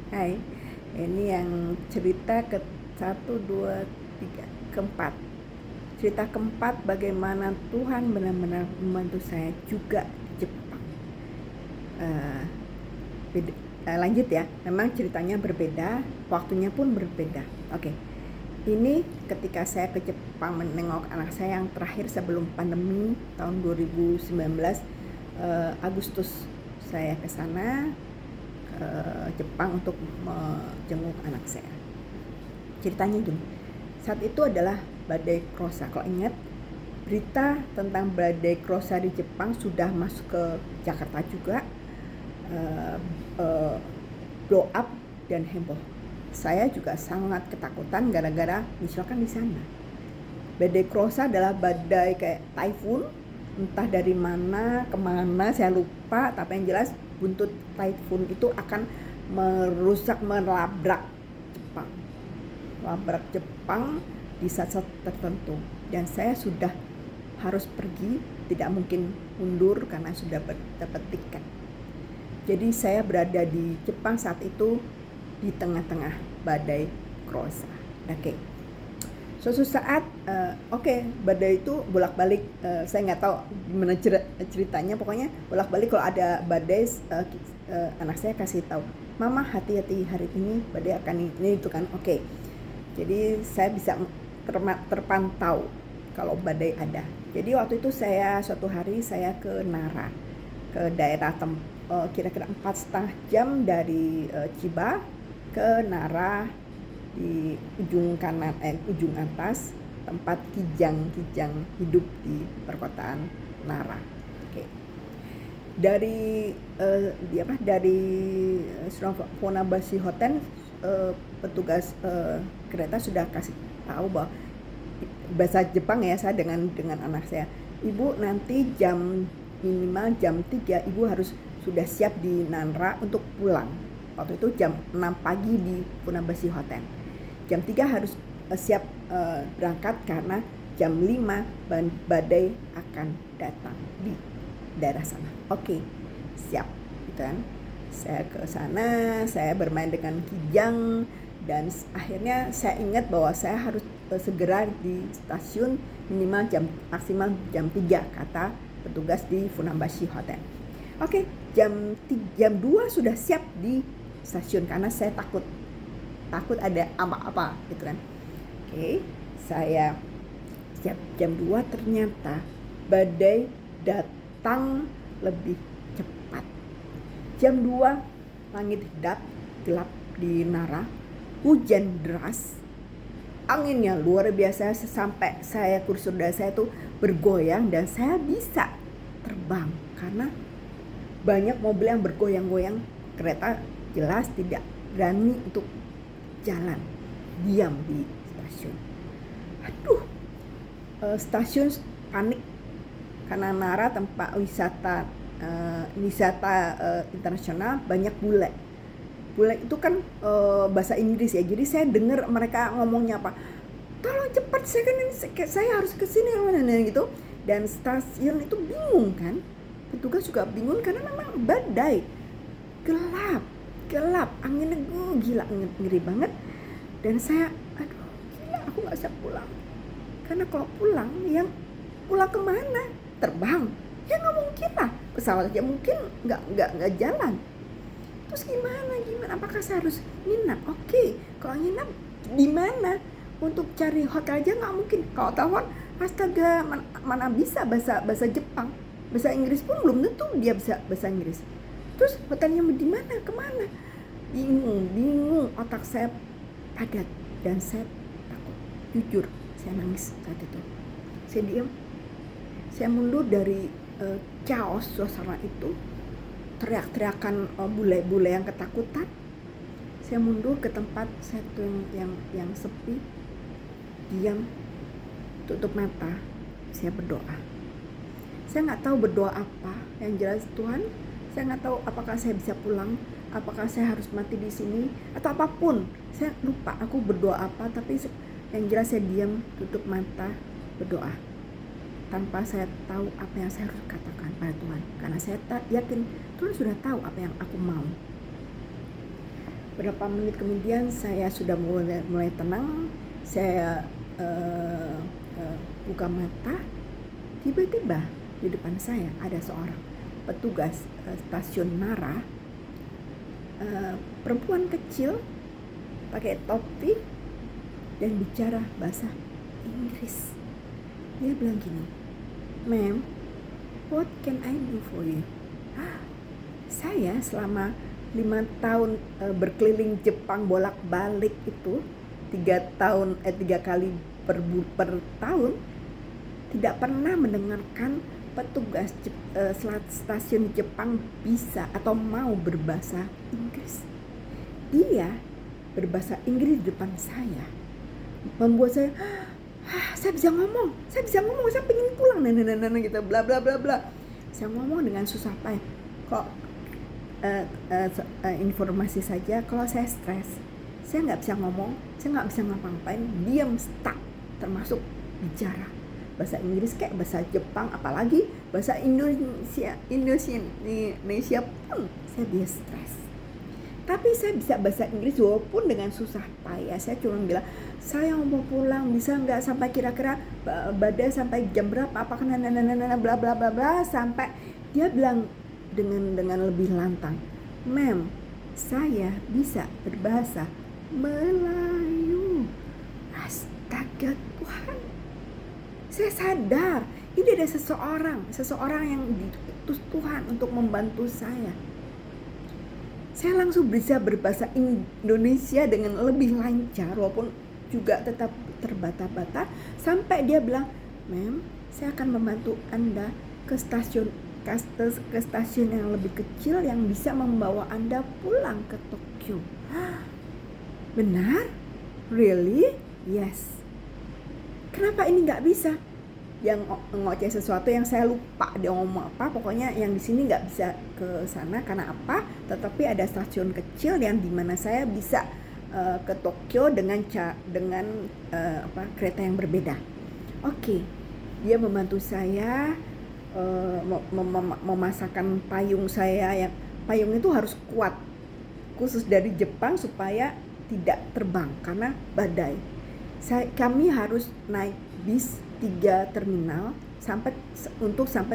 Hai, ini yang cerita ke satu, dua, tiga, keempat. Cerita keempat bagaimana Tuhan benar-benar membantu saya juga di Jepang. Eh, Lanjut ya, memang ceritanya berbeda, waktunya pun berbeda. Oke, ini ketika saya ke Jepang menengok anak saya yang terakhir sebelum pandemi tahun 2019, Agustus saya ke sana Jepang untuk menjenguk anak saya. Ceritanya gini, saat itu adalah badai Krosa. Kalau ingat, berita tentang badai Krosa di Jepang sudah masuk ke Jakarta juga, blow up dan heboh. Saya juga sangat ketakutan gara-gara misalkan di sana. Badai Krosa adalah badai kayak typhoon, entah dari mana kemana saya lupa, tapi yang jelas buntut typhoon itu akan merusak, melabrak Jepang di saat-saat tertentu, dan saya sudah harus pergi, tidak mungkin mundur karena sudah dapat tiket. Jadi saya berada di Jepang saat itu di tengah-tengah badai Krosa. Oke. Suatu saat, badai itu bolak-balik, saya nggak tahu gimana ceritanya, pokoknya bolak-balik kalau ada badai, anak saya kasih tahu, Mama hati-hati hari ini badai akan ini itu kan. Oke. Jadi saya bisa terpantau kalau badai ada. Jadi waktu itu suatu hari saya ke Nara, ke daerah kira-kira 4,5 jam dari Chiba ke Nara, di ujung kanan, ujung atas tempat kijang hidup di perkotaan Nara. Oke. Dari Funabashi Hotel, petugas kereta sudah kasih tahu bahwa bahasa Jepang ya, saya dengan anak saya, Ibu nanti minimal jam 3 Ibu harus sudah siap di Nara untuk pulang. Waktu itu jam 6 pagi di Funabashi Hotel. Jam 3 harus siap berangkat karena jam 5 badai akan datang di daerah sana. Oke, siap gitu kan. Saya ke sana, saya bermain dengan kijang, dan akhirnya saya ingat bahwa saya harus segera di stasiun maksimal jam 3 kata petugas di Funabashi Hotel. Oke, jam 2 sudah siap di stasiun karena saya takut ada apa-apa gitu kan. Oke, saya siap jam 2, ternyata badai datang lebih cepat. Jam 2 langit gelap di Nara, hujan deras, anginnya luar biasa sampai kursi roda saya tuh bergoyang, dan saya bisa terbang karena banyak mobil yang bergoyang-goyang. Kereta jelas tidak berani untuk jalan, diam di stasiun. Stasiun panik karena Nara tempat wisata internasional, banyak bule itu kan bahasa Inggris ya. Jadi saya dengar mereka ngomongnya apa, tolong cepat, saya harus ke sini gitu. Dan stasiun itu bingung kan, petugas juga bingung karena memang badai, gelap, anginnya gila, ngeri banget. Dan saya gila, aku nggak bisa pulang, karena kalau pulang kemana? Terbang ya nggak mungkin lah, pesawat aja mungkin nggak jalan. Terus gimana? Apakah saya harus nginap? Oke, kalau nginap di mana? Untuk cari hotel aja nggak mungkin. Kalau telepon, astaga, mana bisa bahasa Jepang, bahasa Inggris pun belum tentu dia bisa bahasa Inggris. Terus hotelnya di mana? Kemana? Bingung, otak saya padat dan saya takut. Jujur, saya nangis saat itu. Saya diam, saya mundur dari chaos suasana itu, teriak-teriakan bule-bule yang ketakutan. Saya mundur ke tempat satu yang sepi, diam, tutup mata, saya berdoa. Saya nggak tahu berdoa apa, yang jelas Tuhan, saya nggak tahu apakah saya bisa pulang, apakah saya harus mati di sini atau apapun. Saya lupa aku berdoa apa, tapi yang jelas saya diam, tutup mata, berdoa tanpa saya tahu apa yang saya harus katakan pada Tuhan, karena saya yakin Tuhan sudah tahu apa yang aku mau. Berapa menit kemudian saya sudah mulai tenang. Saya buka mata. Tiba-tiba di depan saya ada seorang petugas stasiun Nara, perempuan kecil pakai topi dan bicara bahasa Inggris. Dia bilang gini, "Ma'am, what can I do for you?" Saya selama 5 tahun berkeliling Jepang bolak-balik itu 3 kali per tahun tidak pernah mendengarkan petugas stasiun Jepang bisa atau mau berbahasa Inggris. Dia berbahasa Inggris di depan saya membuat saya bisa ngomong, saya pengen pulang, gitu, bla bla bla bla. Saya ngomong dengan susah payah. Kok informasi saja, kalau saya stres, saya nggak bisa ngomong, saya nggak bisa ngapa-ngapain, diam, stuck, termasuk bicara bahasa Inggris kayak bahasa Jepang, apalagi bahasa Indonesia pun saya bisa stres. Tapi saya bisa bahasa Inggris walaupun dengan susah payah. Saya cuma bilang, saya mau pulang, bisa nggak sampai kira-kira badai sampai jam berapa? Apakah bla bla bla bla, sampai dia bilang dengan lebih lantang, "Ma'am, saya bisa berbahasa Melayu." Astaga Tuhan, saya sadar ini ada seseorang yang diutus Tuhan untuk membantu saya. Saya langsung bisa berbahasa Indonesia dengan lebih lancar walaupun juga tetap terbata-bata, sampai dia bilang, "Ma'am, saya akan membantu Anda ke stasiun yang lebih kecil yang bisa membawa Anda pulang ke Tokyo." Benar? Really? Yes. Kenapa ini nggak bisa? Yang ngoceh sesuatu yang saya lupa dia ngomong apa, pokoknya yang di sini nggak bisa ke sana karena apa? Tetapi ada stasiun kecil yang dimana saya bisa ke Tokyo dengan kereta yang berbeda. Oke, dia membantu saya memasakkan payung saya, yang payung itu harus kuat, khusus dari Jepang supaya tidak terbang karena badai. Kami harus naik bis 3 terminal sampai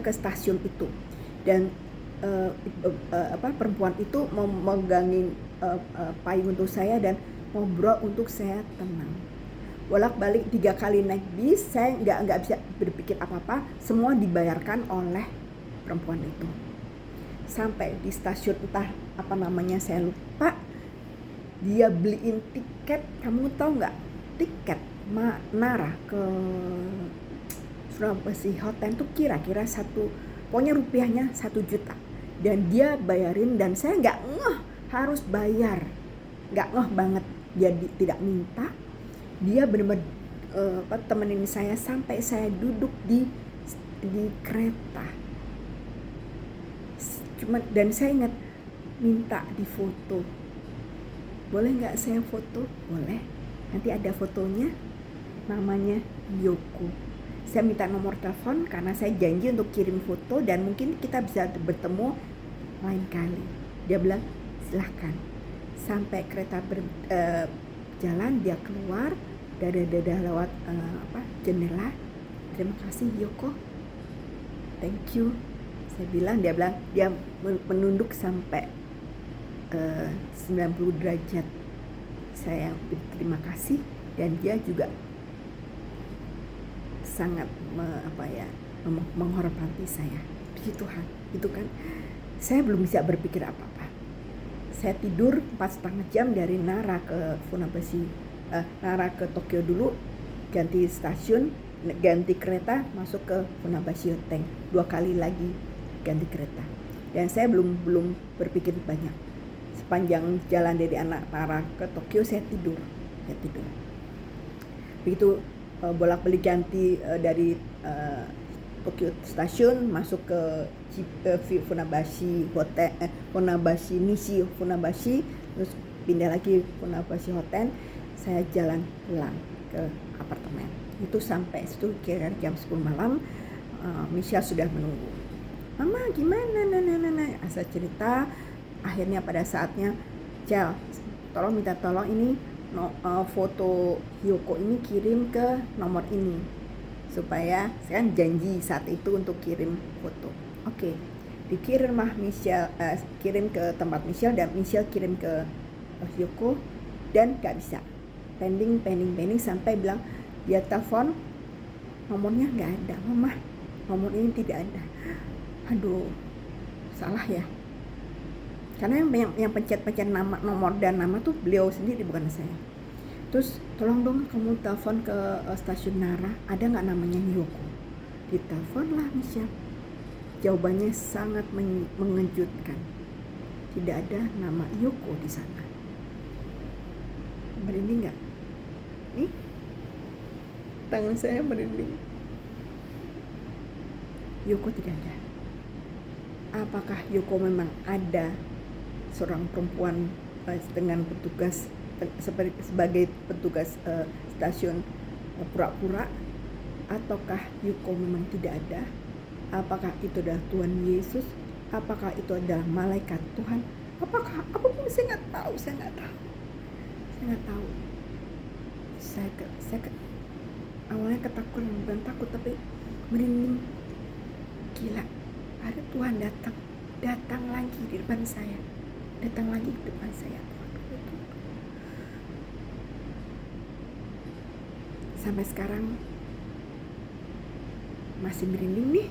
ke stasiun itu, dan perempuan itu memegangin payung untuk saya dan ngobrol untuk saya tenang. Bolak-balik 3 kali naik bis, saya nggak bisa berpikir apa-apa, semua dibayarkan oleh perempuan itu. Sampai di stasiun entah apa namanya saya lupa, dia beliin tiket. Kamu tahu nggak, tiket Nara ke Funabashi Hotel itu kira-kira pokoknya rupiahnya 1 juta, dan dia bayarin dan saya nggak ngeh harus bayar, nggak ngeh banget. Dia tidak minta, dia benar-benar temenin saya sampai saya duduk di kereta. Dan saya ingat minta difoto. Boleh nggak saya foto? Boleh. Nanti ada fotonya, namanya Yoko. Saya minta nomor telepon karena saya janji untuk kirim foto dan mungkin kita bisa bertemu lain kali. Dia bilang silahkan. Sampai kereta jalan, dia keluar, dadah lewat jendela. "Terima kasih Yoko, thank you." Saya bilang, dia menunduk sampai 90 derajat. Saya berterima kasih dan dia juga sangat menghormati saya. Puji Tuhan, itu kan saya belum bisa berpikir apa-apa. Saya tidur 4,5 jam dari Nara ke Funabashi, Nara ke Tokyo dulu, ganti stasiun, ganti kereta, masuk ke Funabashi Hotel, 2 kali lagi ganti kereta. Dan saya belum berpikir banyak. Sepanjang jalan dari Nara ke Tokyo saya tidur. Begitu bolak-balik ganti dari Tokyo Station masuk ke Funabashi Hotel, Funabashi Nishi Funabashi, terus pindah lagi Funabashi Hotel. Saya jalan pulang ke apartemen. Itu sampai situ kira jam 10 malam. Misha sudah menunggu. "Mama gimana?" Saya cerita. Akhirnya pada saatnya, "Cel, minta tolong ini foto Yoko ini kirim ke nomor ini, supaya saya kan janji saat itu untuk kirim foto. Oke, dikirim mah Michelle, kirim ke tempat Michelle, dan Michelle kirim ke Yoko, dan gak bisa, pending sampai bilang dia telepon, nomornya nggak ada, mama nomor ini tidak ada. Aduh, salah ya, karena yang pencet nomor dan nama tuh beliau sendiri, bukan saya. Terus tolong dong kamu telepon ke stasiun Nara, ada nggak namanya Yoko? Ditelepon lah Michelle, jawabannya sangat mengejutkan, tidak ada nama Yoko di sana. Merinding nggak? Nih, tangan saya merinding. Yoko tidak ada. Apakah Yoko memang ada seorang perempuan dengan petugas sebagai petugas stasiun pura-pura, ataukah Yoko memang tidak ada? Apakah itu adalah Tuhan Yesus? Apakah itu adalah malaikat Tuhan? Apakah apapun, saya nggak tahu. Saya awalnya ketakutan, bukan takut tapi merinding. Gila, ada Tuhan datang lagi di depan saya, Sampai sekarang masih merinding nih.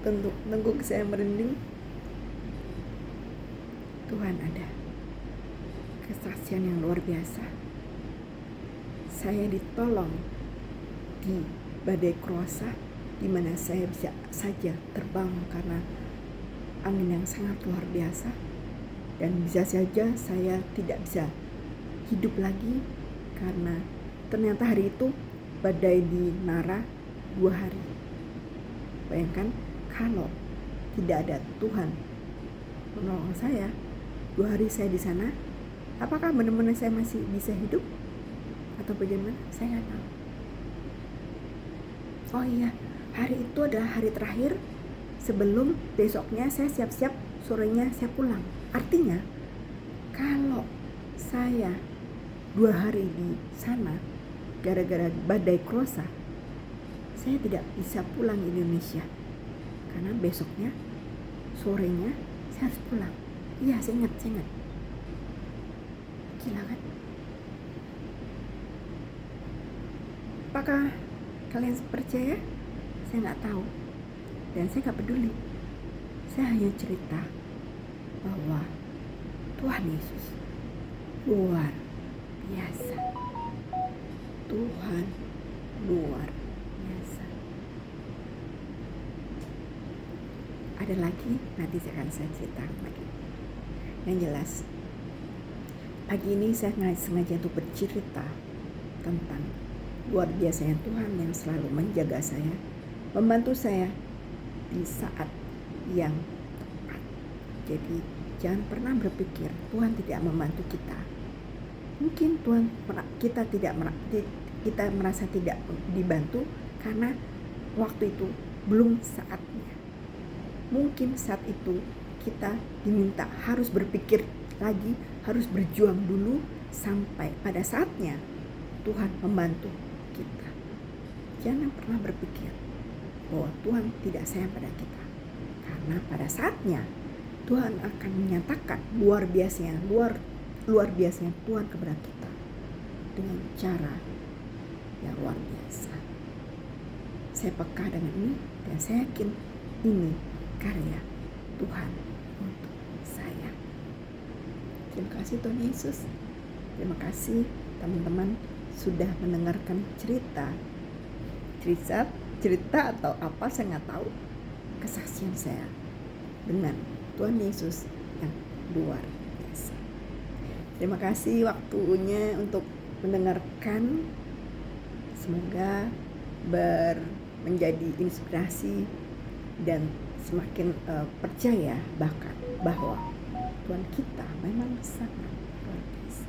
Tengguk saya merinding. Tuhan ada. Kesaksian yang luar biasa. Saya ditolong di badai Kroasa, di mana saya bisa saja terbang karena angin yang sangat luar biasa, dan bisa saja saya tidak bisa hidup lagi karena ternyata hari itu badai di Nara 2 hari. Bayangkan kalau tidak ada Tuhan menolong saya 2 hari saya di sana, apakah benar-benar saya masih bisa hidup atau bagaimana? Saya nggak tahu. Oh iya, hari itu adalah hari terakhir sebelum besoknya saya siap-siap, sorenya saya pulang. Artinya kalau saya 2 hari di sana gara-gara badai Kroasa, saya tidak bisa pulang ke Indonesia karena besoknya sorenya saya harus pulang. Iya, saya ingat. Gila kan? Apakah kalian percaya? Saya nggak tahu, dan saya nggak peduli. Saya hanya cerita bahwa Tuhan Yesus luar biasa. Tuhan luar biasa. Ada lagi, nanti akan saya cerita lagi. Yang jelas, pagi ini saya sengaja untuk bercerita tentang luar biasanya Tuhan yang selalu menjaga saya, membantu saya di saat yang tepat. Jadi jangan pernah berpikir Tuhan tidak membantu kita. Mungkin kita merasa tidak dibantu karena waktu itu belum saatnya. Mungkin saat itu kita diminta harus berpikir lagi, harus berjuang dulu sampai pada saatnya Tuhan membantu kita. Jangan pernah berpikir bahwa Tuhan tidak sayang pada kita, karena pada saatnya Tuhan akan menyatakan luar biasanya Tuhan kepada kita dengan cara yang luar biasa. Saya peka dengan ini, dan saya yakin ini karya Tuhan untuk saya. Terima kasih Tuhan Yesus. Terima kasih teman-teman sudah mendengarkan cerita atau apa, saya nggak tahu, kesaksian saya dengan Tuhan Yesus yang luar biasa. Terima kasih waktunya untuk mendengarkan. Semoga menjadi inspirasi dan semakin percaya bahkan bahwa Tuhan kita memang sangat luar biasa.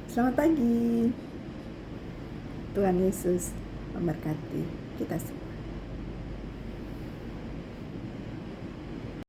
Selamat pagi. Tuhan Yesus memberkati kita semua.